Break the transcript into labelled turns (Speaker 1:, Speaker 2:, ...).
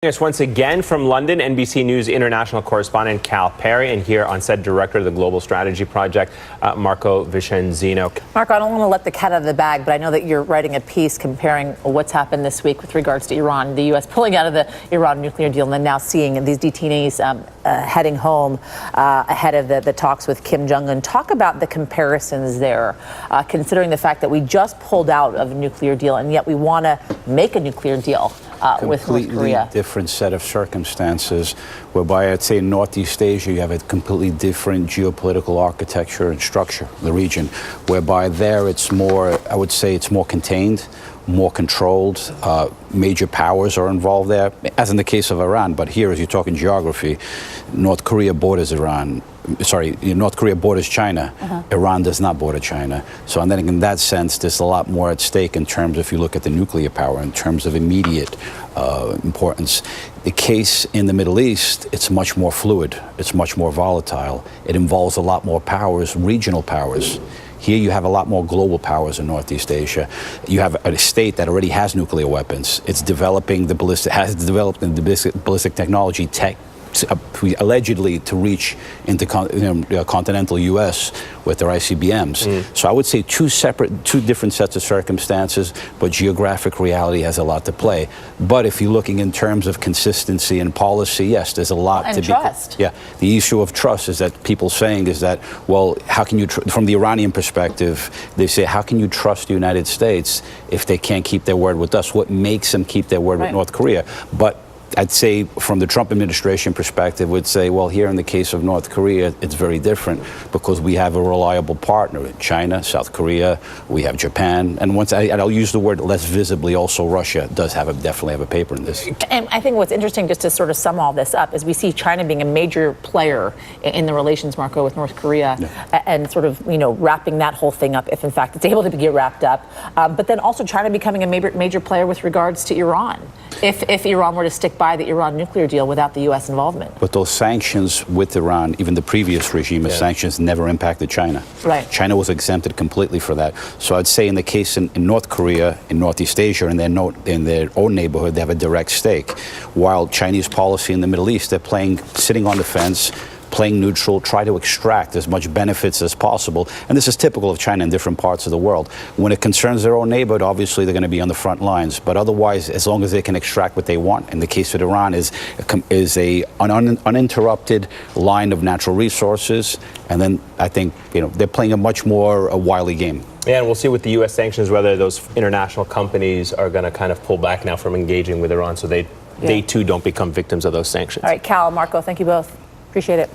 Speaker 1: Yes, once again from London, NBC News international correspondent Cal Perry, and here on set, director of the Global Strategy Project, Marco Vicenzino.
Speaker 2: Marco, I don't want to let the cat out of the bag, but I know that you're writing a piece comparing what's happened this week with regards to Iran, the U.S. pulling out of the Iran nuclear deal, and then now seeing these detainees heading home ahead of the talks with Kim Jong-un. Talk about the comparisons there, considering the fact that we just pulled out of a nuclear deal, and yet we want to make a nuclear deal with North Korea.
Speaker 3: Completely different set of circumstances, whereby I'd say in Northeast Asia you have a completely different geopolitical architecture and structure, the region, whereby there it's more, I would say it's more contained, more controlled. Major powers are involved there, as in the case of Iran. But here, as you're talking geography, North Korea borders Iran. North Korea borders China. Iran does not border China. So, and then in that sense, there's a lot more at stake in terms, if you look at the nuclear power, in terms of immediate importance. The case in the Middle East, it's much more fluid. It's much more volatile. It involves a lot more powers, regional powers. Here you have a lot more global powers in Northeast Asia. You have a state that already has nuclear weapons. It's developing the ballistic technology allegedly to reach into continental U.S. with their ICBMs. So I would say two different sets of circumstances, but geographic reality has a lot to play. But if you're looking in terms of consistency and policy, yes, there's a lot to be.
Speaker 2: And trust.
Speaker 3: Yeah, the issue of trust is that people saying is that, well, how can you, from the Iranian perspective, they say, how can you trust the United States if they can't keep their word with us? What makes them keep their word with North Korea? But I'd say from the Trump administration perspective would say, well, here in the case of North Korea, it's very different because we have a reliable partner, China, South Korea, we have Japan, and I'll use the word less visibly, also Russia does definitely have a paper in this.
Speaker 2: And I think what's interesting, just to sort of sum all this up, is we see China being a major player in the relations, Marco, with North Korea, and sort of, wrapping that whole thing up, if in fact it's able to get wrapped up. But then also China becoming a major player with regards to Iran, if Iran were to stick by the Iran nuclear deal without the U.S. involvement.
Speaker 3: But those sanctions with Iran, even the previous regime of sanctions, never impacted China.
Speaker 2: Right.
Speaker 3: China was exempted completely for that. So I'd say in the case in North Korea, in Northeast Asia, in their own neighborhood, they have a direct stake. While Chinese policy in the Middle East, they're sitting on the fence, playing neutral, try to extract as much benefits as possible. And this is typical of China in different parts of the world. When it concerns their own neighborhood, obviously they're going to be on the front lines. But otherwise, as long as they can extract what they want, in the case of Iran, is an uninterrupted line of natural resources. And then I think they're playing a much more wily game.
Speaker 1: Yeah, and we'll see with the U.S. sanctions whether those international companies are going to kind of pull back now from engaging with Iran, so they too don't become victims of those sanctions.
Speaker 2: All right, Cal, Marco, thank you both. Appreciate it.